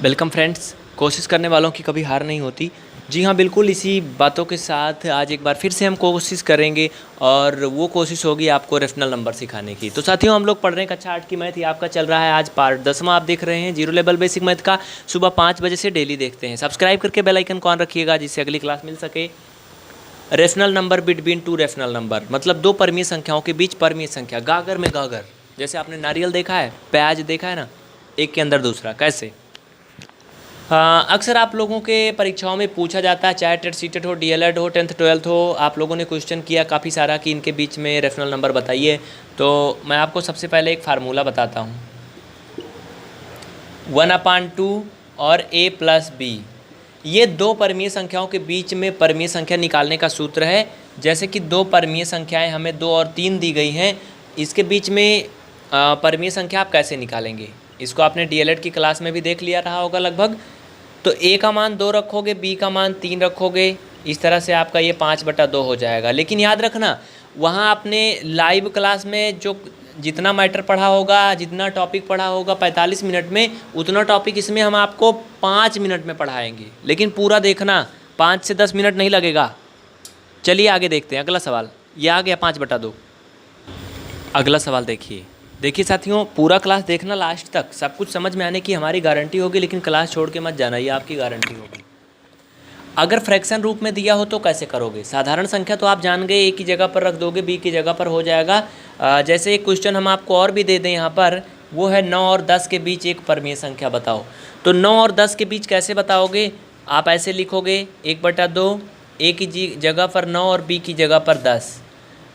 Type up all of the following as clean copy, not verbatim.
Welcome friends. कोशिश करने वालों की कभी हार नहीं होती। जी हाँ, बिल्कुल इसी बातों के साथ आज एक बार फिर से हम कोशिश करेंगे और वो कोशिश होगी आपको रेशनल नंबर सिखाने की। तो साथियों, हम लोग पढ़ रहे हैं कक्षा 8 की मैथ। ये आपका चल रहा है आज पार्ट 10वां। आप देख रहे हैं जीरो लेवल बेसिक मैथ का। सुबह 5 बजे से डेली देखते हैं। सब्सक्राइब करके बेल आइकन को ऑन रखिएगा जिससे अगली क्लास मिल सके। Rational number between two rational number मतलब दो परमीय संख्याओं के बीच परमीय संख्या। गागर में गागर, जैसे आपने नारियल देखा है, प्याज देखा है ना, एक के अंदर दूसरा कैसे। अक्सर आप लोगों के परीक्षाओं में पूछा जाता है, चाहे टेट सीटेट हो, डीएलएड हो, 10th 12th हो, आप लोगों ने क्वेश्चन किया काफ़ी सारा कि इनके बीच में रेशनल नंबर बताइए। तो मैं आपको सबसे पहले एक फार्मूला बताता हूँ। 1/2 और a+b, ये दो परमीय संख्याओं के बीच में परमीय संख्या निकालने का सूत्र है। जैसे कि दो परमीय संख्याएं हमें 2 और 3 दी गई हैं, इसके बीच में परमीय संख्या आप कैसे निकालेंगे, इसको आपने डीएलएड की क्लास में भी देख लिया रहा होगा लगभग। तो a का मान 2 रखोगे, b का मान 3 रखोगे, इस तरह से आपका ये 5/2 हो जाएगा। लेकिन याद रखना, वहाँ आपने लाइव क्लास में जो जितना मैटर पढ़ा होगा, जितना टॉपिक पढ़ा होगा 45 मिनट में, उतना टॉपिक इसमें हम आपको 5 मिनट में पढ़ाएंगे। लेकिन पूरा देखना, 5 से 10 मिनट नहीं लगेगा। चलिए आगे देखते हैं अगला सवाल। ये आ गया 5/2। अगला सवाल देखिए साथियों, पूरा क्लास देखना लास्ट तक। सब कुछ समझ में आने की हमारी गारंटी होगी, लेकिन क्लास छोड़ के मत जाना, ये आपकी गारंटी होगी। अगर फ्रैक्शन रूप में दिया हो तो कैसे करोगे। साधारण संख्या तो आप जान गए, ए की जगह पर रख दोगे, बी की जगह पर हो जाएगा। जैसे एक क्वेश्चन हम आपको और भी दे दें यहाँ पर, वो है 9 और 10 के बीच एक परमीय संख्या बताओ। तो 9 और 10 के बीच कैसे बताओगे, आप ऐसे लिखोगे 1/2, ए की जगह पर 9 और बी की जगह पर 10।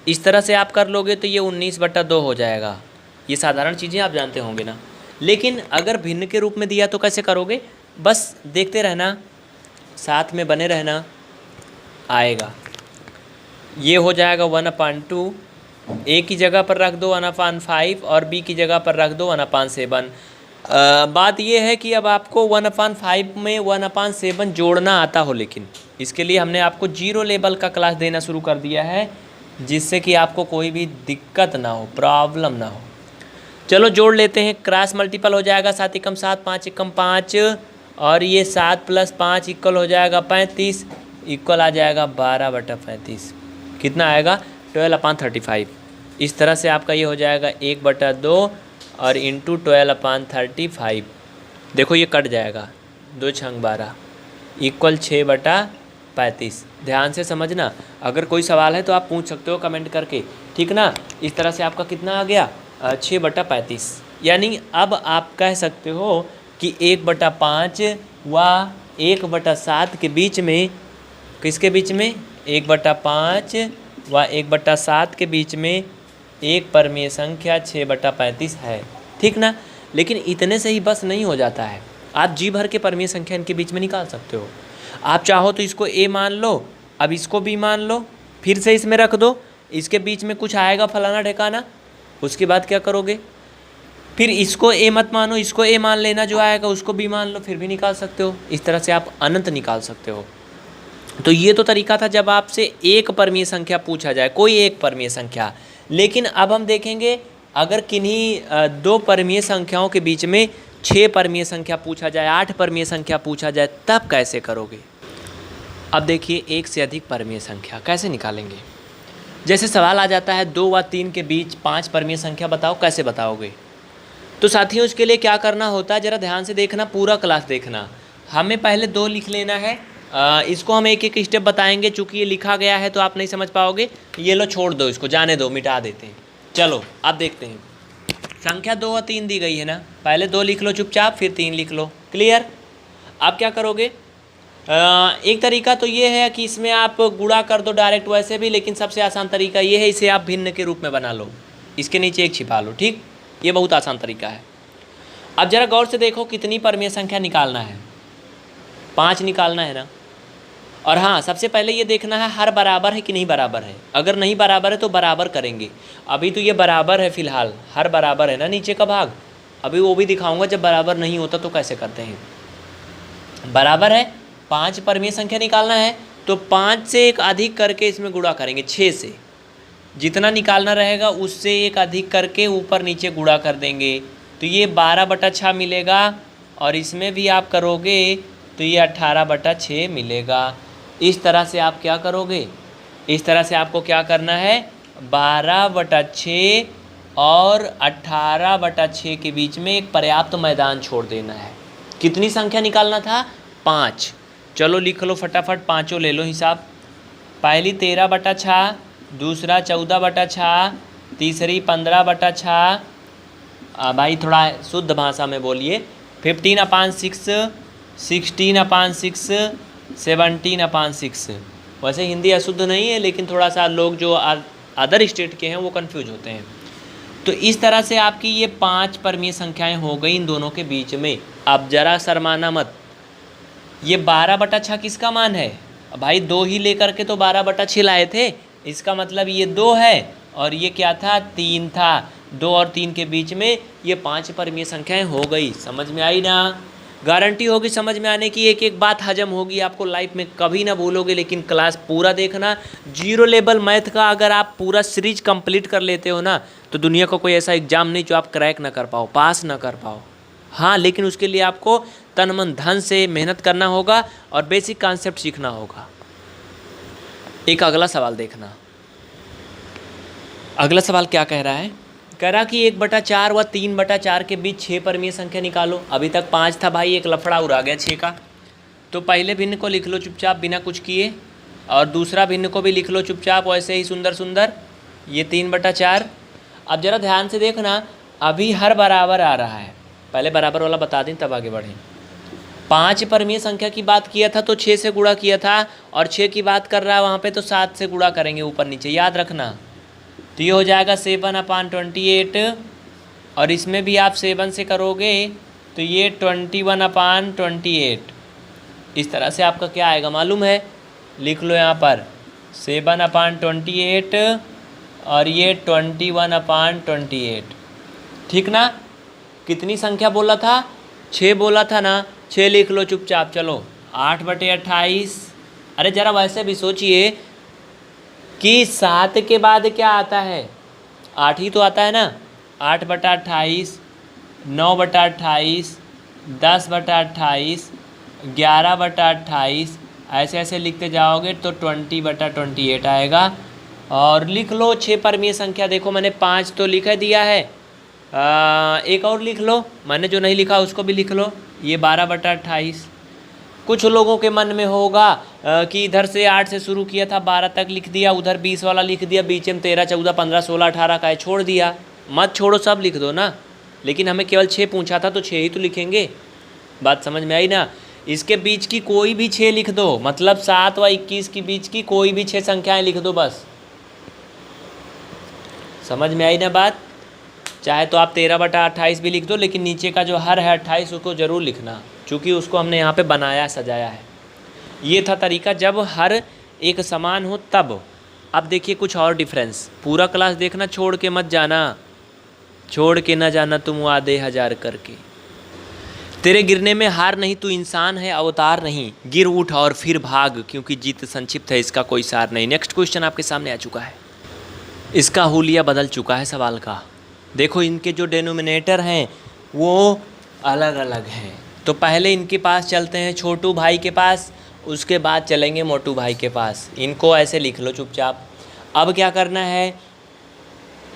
इस तरह से आप कर लोगे तो ये 19/2 हो जाएगा। ये साधारण चीज़ें आप जानते होंगे ना। लेकिन अगर भिन्न के रूप में दिया तो कैसे करोगे, बस देखते रहना, साथ में बने रहना, आएगा। ये हो जाएगा 1/2, ए की जगह पर रख दो 1/5 और बी की जगह पर रख दो 1/7। बात ये है कि अब आपको 1/5 में 1/7 जोड़ना आता हो, लेकिन इसके लिए हमने आपको जीरो लेवल का क्लास देना शुरू कर दिया है, जिससे कि आपको कोई भी दिक्कत ना हो, प्रॉब्लम ना हो। चलो जोड़ लेते हैं। क्रॉस मल्टीपल हो जाएगा, 7 एकम 7, 5 एकम 5, और ये 7 + 5 इक्वल हो जाएगा 35, इक्वल आ जाएगा 12/35। कितना आएगा, 12/35। इस तरह से आपका ये हो जाएगा 1/2 और इंटू 12/35। देखो ये कट जाएगा, 2 छंग 12 इक्वल 6/35। ध्यान से समझना, अगर कोई सवाल है तो आप पूछ सकते हो कमेंट करके, ठीक ना। इस तरह से आपका कितना आ गया, 6/35। यानी अब आप कह सकते हो कि 1/5 व 1/7 के बीच में, किसके बीच में, 1/5 व 1/7 के बीच में एक परमीय संख्या 6/35 है, ठीक ना। लेकिन इतने से ही बस नहीं हो जाता है, आप जी भर के परमीय संख्या इनके बीच में निकाल सकते हो। आप चाहो तो इसको ए मान लो, अब इसको बी मान लो, फिर से इसमें रख दो, इसके बीच में कुछ आएगा फलाना ठिकाना, उसके बाद क्या करोगे, फिर इसको ए मत मानो, इसको ए मान लेना, जो आएगा उसको बी मान लो, फिर भी निकाल सकते हो। इस तरह से आप अनंत निकाल सकते हो। तो ये तो तरीका था जब आपसे एक परमीय संख्या पूछा जाए, कोई एक परमीय संख्या। लेकिन अब हम देखेंगे, अगर किन्हीं दो परमीय संख्याओं के बीच में 6 परमीय संख्या पूछा जाए, 8 परमीय संख्या पूछा जाए, तब कैसे करोगे। अब देखिए, एक से अधिक परमीय संख्या कैसे निकालेंगे। जैसे सवाल आ जाता है 2 व 3 के बीच 5 परमीय संख्या बताओ, कैसे बताओगे। तो साथियों, उसके लिए क्या करना होता है, ज़रा ध्यान से देखना, पूरा क्लास देखना। हमें पहले 2 लिख लेना है। इसको हम एक एक स्टेप बताएंगे, चूँकि ये लिखा गया है तो आप नहीं समझ पाओगे। ये लो, छोड़ दो इसको, जाने दो, मिटा देते हैं। चलो अब देखते हैं। संख्या 2 और 3 दी गई है ना, पहले 2 लिख लो चुपचाप, फिर 3 लिख लो। क्लियर। अब क्या करोगे, एक तरीका तो ये है कि इसमें आप गुणा कर दो डायरेक्ट वैसे भी, लेकिन सबसे आसान तरीका ये है, इसे आप भिन्न के रूप में बना लो, इसके नीचे एक छिपा लो, ठीक। ये बहुत आसान तरीका है। अब जरा गौर से देखो, कितनी परमीय संख्या निकालना है, 5 निकालना है ना। और हाँ, सबसे पहले ये देखना है हर बराबर है कि नहीं बराबर है। अगर नहीं बराबर है तो बराबर करेंगे। अभी तो ये बराबर है, फिलहाल हर बराबर है ना नीचे का भाग। अभी वो भी दिखाऊंगा जब बराबर नहीं होता तो कैसे करते हैं। बराबर है, 5 परमीय संख्या निकालना है, तो 5 से एक अधिक करके इसमें गुणा करेंगे, 6 से। जितना निकालना रहेगा उससे एक अधिक करके ऊपर नीचे गुणा कर देंगे, तो ये 12/6 मिलेगा और इसमें भी आप करोगे तो ये 18/6 मिलेगा। इस तरह से आप क्या करोगे, इस तरह से आपको क्या करना है, 12/6 और 18/6 के बीच में एक पर्याप्त मैदान छोड़ देना है। कितनी संख्या निकालना था, 5। चलो लिख लो फटाफट, पाँचों ले लो हिसाब। पहली 13/6, दूसरा 14/6, तीसरी 15/6, भाई थोड़ा शुद्ध भाषा में बोलिए, 15/6, 16/6, 17/6। वैसे हिंदी अशुद्ध नहीं है, लेकिन थोड़ा सा लोग जो अदर स्टेट के हैं वो कंफ्यूज होते हैं। तो इस तरह से आपकी ये 5 परमीय संख्याएं हो गई इन दोनों के बीच में। अब जरा शर्माना मत, ये 12/6 किसका मान है भाई, 2 ही लेकर के तो 12/6 लाए थे, इसका मतलब ये 2 है और ये क्या था, 3 था। 2 और 3 के बीच में ये 5 परमीय संख्याएं हो गई। समझ में आई ना, गारंटी होगी समझ में आने की, एक एक बात हजम होगी आपको, लाइफ में कभी ना भूलोगे। लेकिन क्लास पूरा देखना, 0 लेवल मैथ का अगर आप पूरा सीरीज कंप्लीट कर लेते हो ना, तो दुनिया का कोई ऐसा एग्जाम नहीं जो आप क्रैक ना कर पाओ, पास ना कर पाओ। हाँ, लेकिन उसके लिए आपको तन मन धन से मेहनत करना होगा और बेसिक कॉन्सेप्ट सीखना होगा। एक अगला सवाल देखना, अगला सवाल क्या कह रहा है, कह रहा कि 1/4 व 3/4 के बीच 6 परमीय संख्या निकालो। अभी तक 5 था भाई, एक लफड़ा उड़ा गया 6 का। तो पहले भिन्न को लिख लो चुपचाप बिना कुछ किए, और दूसरा भिन्न को भी लिख लो चुपचाप वैसे ही सुंदर सुंदर, ये 3/4। अब जरा ध्यान से देखना, अभी हर बराबर आ रहा है, पहले बराबर वाला बता दें तब आगे बढ़ें। 5 परमीय संख्या की बात किया था तो 6 से गुणा किया था, और 6 की बात कर रहा है वहाँ पे तो 7 से गुणा करेंगे ऊपर नीचे, याद रखना। तो ये हो जाएगा 7/28, और इसमें भी आप 7 से करोगे तो ये 21/28। इस तरह से आपका क्या आएगा मालूम है, लिख लो यहाँ पर 7/28 और ये 21/28। ठीक ना, कितनी संख्या बोला था, 6 बोला था ना, 6 लिख लो चुपचाप। चलो 8/28। अरे ज़रा वैसे भी सोचिए कि 7 के बाद क्या आता है, 8 ही तो आता है ना। 8/28, 9/28, 10/28, 11/28, ऐसे ऐसे लिखते जाओगे तो 20/28 आएगा। और लिख लो 6 परमीय संख्या। देखो मैंने 5 तो लिख दिया है, एक और लिख लो, मैंने जो नहीं लिखा उसको भी लिख लो, ये 12/28। कुछ लोगों के मन में होगा कि इधर से 8 से शुरू किया था, 12 तक लिख दिया, उधर 20 वाला लिख दिया, बीच में 13, 14, 15, 16, 18 का है, छोड़ दिया। मत छोड़ो, सब लिख दो ना, लेकिन हमें केवल 6 पूछा था तो 6 ही तो लिखेंगे। बात समझ में आई ना। इसके बीच की कोई भी 6 लिख दो, मतलब 7 व 21 के बीच की कोई भी 6 संख्याएं लिख दो बस। समझ में आई ना बात। चाहे तो आप 13/28 भी लिख दो, लेकिन नीचे का जो हर है 28 उसको ज़रूर लिखना, क्योंकि उसको हमने यहाँ पे बनाया सजाया है। ये था तरीका जब हर एक समान हो तब। अब देखिए कुछ और डिफरेंस, पूरा क्लास देखना, छोड़ के मत जाना, छोड़ के ना जाना तुम वादे 1000 करके। तेरे गिरने में हार नहीं, तू इंसान है अवतार नहीं, गिर उठ और फिर भाग, क्योंकि जीत संक्षिप्त है इसका कोई सार नहीं। नेक्स्ट क्वेश्चन आपके सामने आ चुका है, इसका हुलिया बदल चुका है सवाल का। देखो इनके जो डेनोमिनेटर हैं वो अलग अलग हैं। तो पहले इनके पास चलते हैं, छोटू भाई के पास, उसके बाद चलेंगे मोटू भाई के पास। इनको ऐसे लिख लो चुपचाप। अब क्या करना है,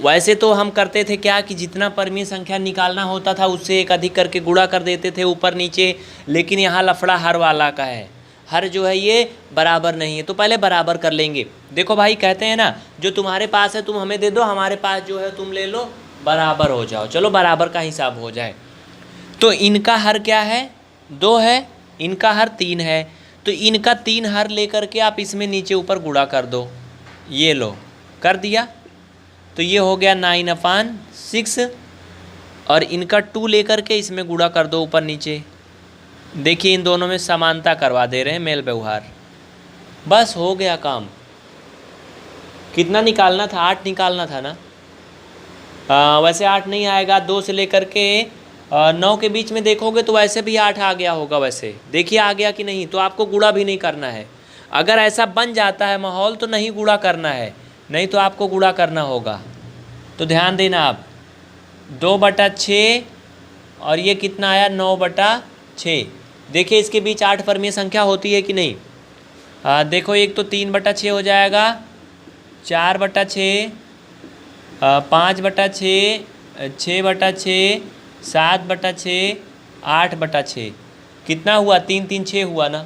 वैसे तो हम करते थे क्या कि जितना परमीय संख्या निकालना होता था उससे एक अधिक करके गुणा कर देते थे ऊपर नीचे, लेकिन यहाँ लफड़ा हर वाला का है। हर जो है ये बराबर नहीं है, तो पहले बराबर कर लेंगे। देखो भाई कहते हैं ना, जो तुम्हारे पास है तुम हमें दे दो, हमारे पास जो है तुम ले लो, बराबर हो जाओ। चलो बराबर का हिसाब हो जाए। तो इनका हर क्या है, 2 है, इनका हर 3 है, तो इनका 3 हर लेकर के आप इसमें नीचे ऊपर गुणा कर दो। ये लो कर दिया, तो ये हो गया 9/6, और इनका 2 लेकर के इसमें गुणा कर दो ऊपर नीचे। देखिए इन दोनों में समानता करवा दे रहे हैं, मेल व्यवहार, बस हो गया काम। कितना निकालना था, 8 निकालना था ना। वैसे 8 नहीं आएगा, 2 से लेकर के 9 के बीच में देखोगे तो वैसे भी 8 आ गया होगा। वैसे देखिए आ गया कि नहीं, तो आपको गुणा भी नहीं करना है। अगर ऐसा बन जाता है माहौल तो नहीं गुणा करना है, नहीं तो आपको गुणा करना होगा। तो ध्यान देना आप, 2/6 और ये कितना आया, 6। देखिए इसके बीच 8 परमीय संख्या होती है कि नहीं। देखो एक तो 3/6 हो जाएगा, 4/6, 5/6, 6/6, 7/6, 8/6। कितना हुआ? 3 3 6 हुआ ना।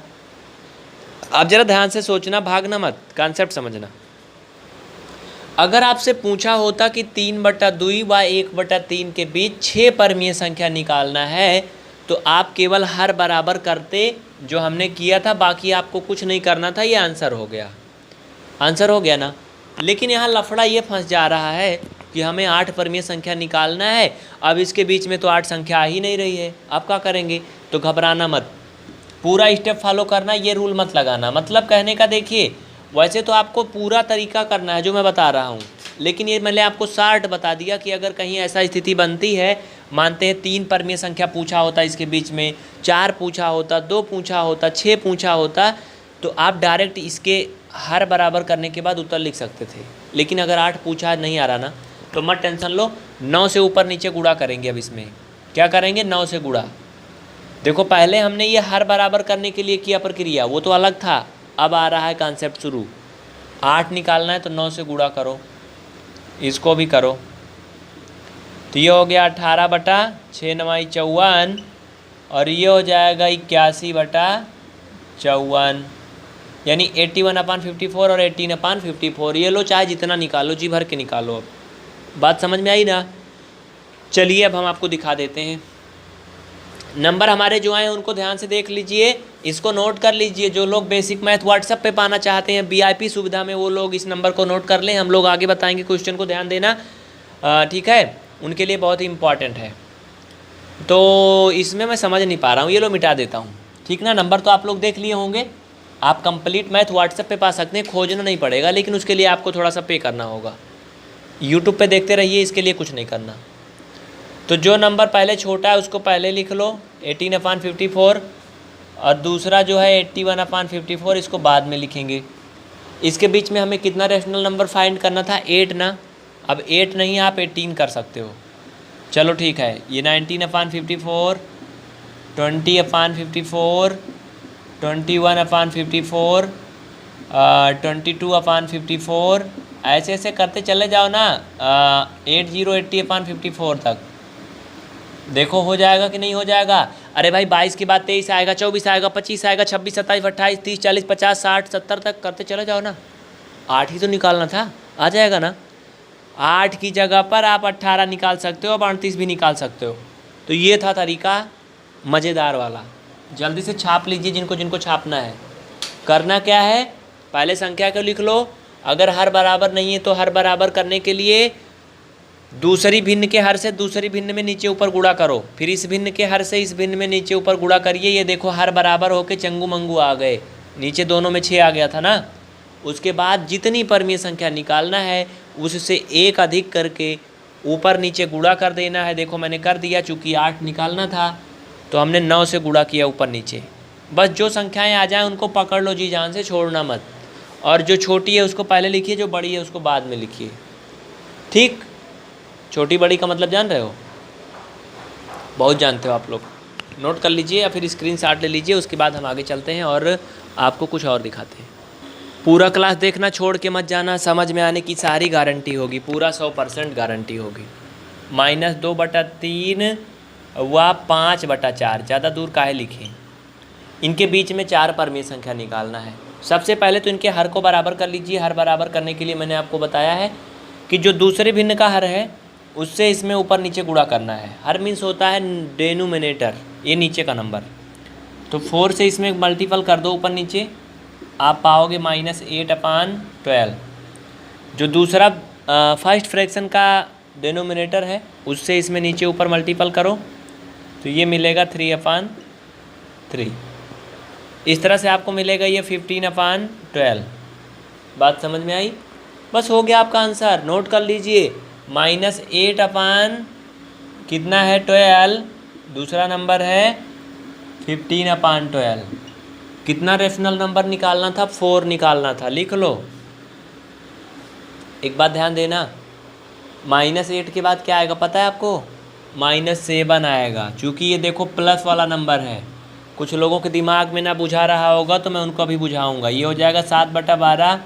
अब जरा ध्यान से सोचना, भागना मत, कॉन्सेप्ट समझना। अगर आपसे पूछा होता कि 3/2 व 1/3 के बीच 6 परमीय संख्या निकालना है, तो आप केवल हर बराबर करते जो हमने किया था, बाकी आपको कुछ नहीं करना था। ये आंसर हो गया, आंसर हो गया ना। लेकिन यहाँ लफड़ा ये फंस जा रहा है कि हमें 8 परमीय संख्या निकालना है। अब इसके बीच में तो 8 संख्या आ ही नहीं रही है, अब क्या करेंगे? तो घबराना मत, पूरा स्टेप फॉलो करना, ये रूल मत लगाना। मतलब कहने का देखिए, वैसे तो आपको पूरा तरीका करना है जो मैं बता रहा हूँ, लेकिन ये मैंने आपको शार्ट बता दिया कि अगर कहीं ऐसा स्थिति बनती है, मानते हैं 3 परमीय संख्या पूछा होता, इसके बीच में 4 पूछा होता, 2 पूछा होता, 6 पूछा होता, तो आप डायरेक्ट इसके हर बराबर करने के बाद उत्तर लिख सकते थे। लेकिन अगर 8 पूछा नहीं आ रहा ना, तो मत टेंशन लो, 9 से ऊपर नीचे गुणा करेंगे। अब इसमें क्या करेंगे? 9 से गुणा। देखो पहले हमने ये हर बराबर करने के लिए किया प्रक्रिया, वो तो अलग था। अब आ रहा है कॉन्सेप्ट शुरू। 8 निकालना है तो 9 से गुणा करो, इसको भी करो। तो ये हो गया 18/6 9 54, और ये हो जाएगा 81/54, यानी 81/54 और 18/54। ये लो, चाहे जितना निकालो, जी भर के निकालो। अब बात समझ में आई ना। चलिए अब हम आपको दिखा देते हैं। नंबर हमारे जो आए उनको ध्यान से देख लीजिए, इसको नोट कर लीजिए। जो लोग बेसिक मैथ व्हाट्सएप पे पाना चाहते हैं VIP सुविधा में, वो लोग इस नंबर को नोट कर लें। हम लोग आगे बताएंगे, क्वेश्चन को ध्यान देना, ठीक है, उनके लिए बहुत ही इंपॉर्टेंट है। तो इसमें मैं समझ नहीं पा रहा हूँ, ये लो मिटा देता हूँ, ठीक ना। नंबर तो आप लोग देख लिए होंगे, आप कंप्लीट मैथ व्हाट्सएप पे पा सकते हैं, खोजना नहीं पड़ेगा, लेकिन उसके लिए आपको थोड़ा सा पे करना होगा। यूट्यूब पे देखते रहिए, इसके लिए कुछ नहीं करना। तो जो नंबर पहले छोटा है उसको पहले लिख लो, 18/54, और दूसरा जो है 81/54, इसको बाद में लिखेंगे। इसके बीच में हमें कितना रेशनल नंबर फाइंड करना था? 8 ना। अब 8 नहीं, आप 18 कर सकते हो। चलो ठीक है, ये 19/54, 20/54, 21/54, 22/54, ऐसे ऐसे करते चले जाओ ना 80/54 तक। देखो हो जाएगा कि नहीं हो जाएगा। अरे भाई 22 के बाद 23 आएगा, 24 आएगा, 25 आएगा, 26, 27, 28, 30, 40, 50, 60, 70 तक करते चले जाओ ना। 8 ही तो निकालना था, आ जाएगा ना। 8 की जगह पर आप 18 निकाल सकते हो, अब 38 भी निकाल सकते हो। तो ये था तरीका मज़ेदार वाला। जल्दी से छाप लीजिए जिनको जिनको छापना है। करना क्या है? पहले संख्या को लिख लो, अगर हर बराबर नहीं है तो हर बराबर करने के लिए दूसरी भिन्न के हर से दूसरी भिन्न में नीचे ऊपर गुणा करो, फिर इस भिन्न के हर से इस भिन्न में नीचे ऊपर गुणा करिए। ये देखो हर बराबर होके चंगू मंगू आ गए, नीचे दोनों में 6 आ गया था ना। उसके बाद जितनी परमीय संख्या निकालना है उससे 1 अधिक करके ऊपर नीचे गुणा कर देना है। देखो मैंने कर दिया, चूँकि 8 निकालना था तो हमने 9 से गुणा किया ऊपर नीचे। बस जो संख्याएँ आ जाएँ उनको पकड़ लो जी जान से, छोड़ना मत। और जो छोटी है उसको पहले लिखिए, जो बड़ी है उसको बाद में लिखिए, ठीक। छोटी बड़ी का मतलब जान रहे हो? बहुत जानते हो आप लोग। नोट कर लीजिए या फिर स्क्रीनशॉट ले लीजिए, उसके बाद हम आगे चलते हैं और आपको कुछ और दिखाते हैं। पूरा क्लास देखना, छोड़ के मत जाना, समझ में आने की सारी गारंटी होगी, पूरा 100% गारंटी होगी। -2/3 व 5/4, ज़्यादा दूर काहे लिखें। इनके बीच में 4 परमीय संख्या निकालना है। सबसे पहले तो इनके हर को बराबर कर लीजिए। हर बराबर करने के लिए मैंने आपको बताया है कि जो दूसरे भिन्न का हर है उससे इसमें ऊपर नीचे गुणा करना है। हर मीन्स होता है डेनोमिनेटर, ये नीचे का नंबर। तो 4 से इसमें मल्टीपल कर दो ऊपर नीचे, आप पाओगे -8/12। जो दूसरा फर्स्ट फ्रैक्शन का डेनोमिनेटर है उससे इसमें नीचे ऊपर मल्टीपल करो तो ये मिलेगा 3/3। इस तरह से आपको मिलेगा ये 15/12। बात समझ में आई? बस हो गया आपका आंसर। नोट कर लीजिए, -8 कितना है 12, दूसरा नंबर है 15/12। कितना रेशनल नंबर निकालना था? 4 निकालना था, लिख लो। एक बात ध्यान देना, -8 के बाद क्या आएगा पता है आपको? -7 आएगा, क्योंकि ये देखो प्लस वाला नंबर है। कुछ लोगों के दिमाग में ना बुझा रहा होगा तो मैं उनको अभी बुझाऊंगा। ये हो जाएगा 7/12,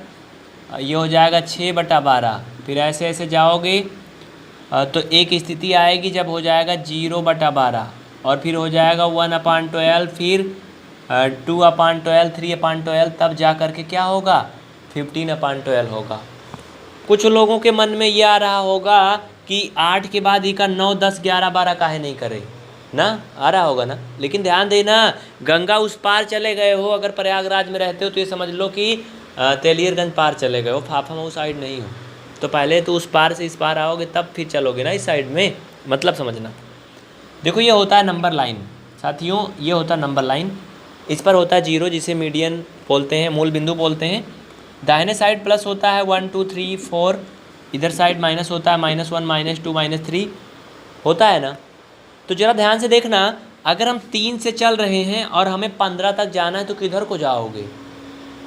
ये हो जाएगा 6/12। फिर ऐसे ऐसे जाओगे तो एक स्थिति आएगी जब हो जाएगा 0/12, और फिर हो जाएगा 1/12, फिर 2/12, 3/12, तब जा कर के क्या होगा 15/12 होगा। कुछ लोगों के मन में ये आ रहा होगा कि 8 के बाद ही का 9, 10, 11, 12 काहे नहीं करे ना, आ रहा होगा ना। लेकिन ध्यान देना, गंगा उस पार चले गए हो, अगर प्रयागराज में रहते हो तो ये समझ लो कि तेलियरगंज पार चले गए हो, फाफा उस साइड नहीं हो। तो पहले तो उस पार से इस पार आओगे तब फिर चलोगे ना इस साइड में, मतलब समझना। देखो ये होता है नंबर लाइन साथियों, ये होता है नंबर लाइन। इस पर होता है 0 जिसे मीडियन बोलते हैं, मूल बिंदु बोलते हैं। दाहिने साइड प्लस होता है 1 2 3 4, इधर साइड माइनस होता है -1 -2 -3 होता है ना। तो ज़रा ध्यान से देखना, अगर हम 3 से चल रहे हैं और हमें 15 तक जाना है तो किधर को जाओगे,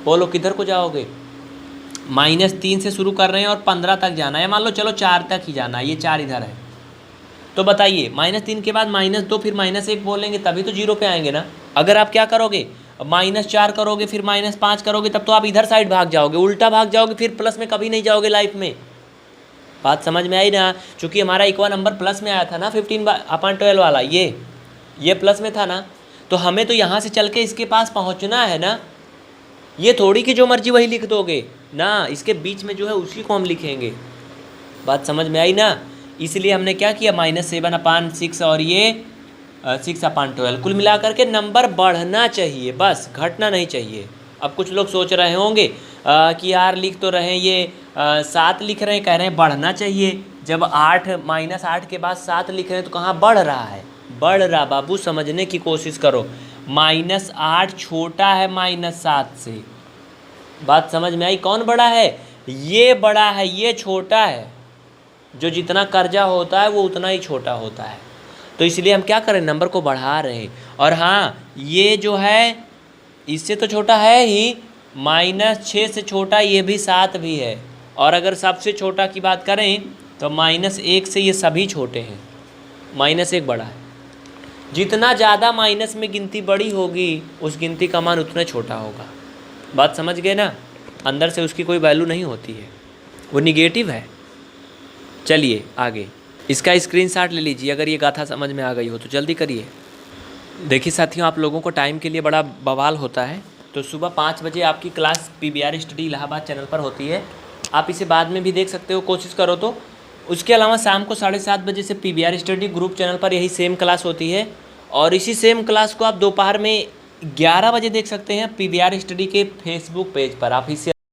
बोलो किधर को जाओगे। -3 से शुरू कर रहे हैं और 15 तक जाना है, मान लो चलो 4 तक ही जाना है, ये 4 इधर है। तो बताइए -3 के बाद -2 फिर -1 बोलेंगे तभी तो 0 पे आएंगे ना। अगर आप क्या करोगे, -4 करोगे फिर -5 करोगे, तब तो आप इधर साइड भाग जाओगे, उल्टा भाग जाओगे, फिर प्लस में कभी नहीं जाओगे लाइफ में। बात समझ में आई ना। चूँकि हमारा इक्वा नंबर प्लस में आया था ना 15/12 वाला, ये प्लस में था ना, तो हमें तो यहाँ से चल के इसके पास पहुँचना है ना। ये थोड़ी कि जो मर्जी वही लिख दोगे ना, इसके बीच में जो है उसी को हम लिखेंगे। बात समझ में आई ना। इसलिए हमने क्या किया, -7/6 और ये 6/12। कुल मिला करके नंबर बढ़ना चाहिए, बस घटना नहीं चाहिए। अब कुछ लोग सोच रहे होंगे कि यार लिख तो रहे हैं ये 7 लिख रहे हैं, कह रहे हैं बढ़ना चाहिए। जब 8 -8 के बाद 7 लिख रहे हैं तो कहाँ बढ़ रहा है, बढ़ रहा। बाबू समझने की कोशिश करो, -8 छोटा है -7 से। बात समझ में आई, कौन बड़ा है, ये बड़ा है, ये छोटा है। जो जितना कर्जा होता है वो उतना ही छोटा होता है। तो इसलिए हम क्या करें, नंबर को बढ़ा रहे हैं। और हाँ, ये जो है इससे तो छोटा है ही, -6 से छोटा ये भी 7 भी है। और अगर सबसे छोटा की बात करें तो -1 से ये सभी छोटे हैं, -1 बड़ा है। जितना ज़्यादा माइनस में गिनती बड़ी होगी उस गिनती का मान उतना छोटा होगा। बात समझ गए ना। अंदर से उसकी कोई वैल्यू नहीं होती है, वो निगेटिव है। चलिए आगे, इसका स्क्रीनशॉट ले लीजिए अगर ये गाथा समझ में आ गई हो तो जल्दी करिए। देखिए साथियों, आप लोगों को टाइम के लिए बड़ा बवाल होता है। तो सुबह 5 बजे आपकी class PBR study Allahabad channel पर होती है, आप इसे बाद में भी देख सकते हो, कोशिश करो तो। उसके अलावा शाम को 7:30 बजे से PBR स्टडी ग्रुप चैनल पर यही सेम क्लास होती है। और इसी सेम क्लास को आप दोपहर में 11 बजे देख सकते हैं PBR स्टडी के फेसबुक पेज पर। आप इसे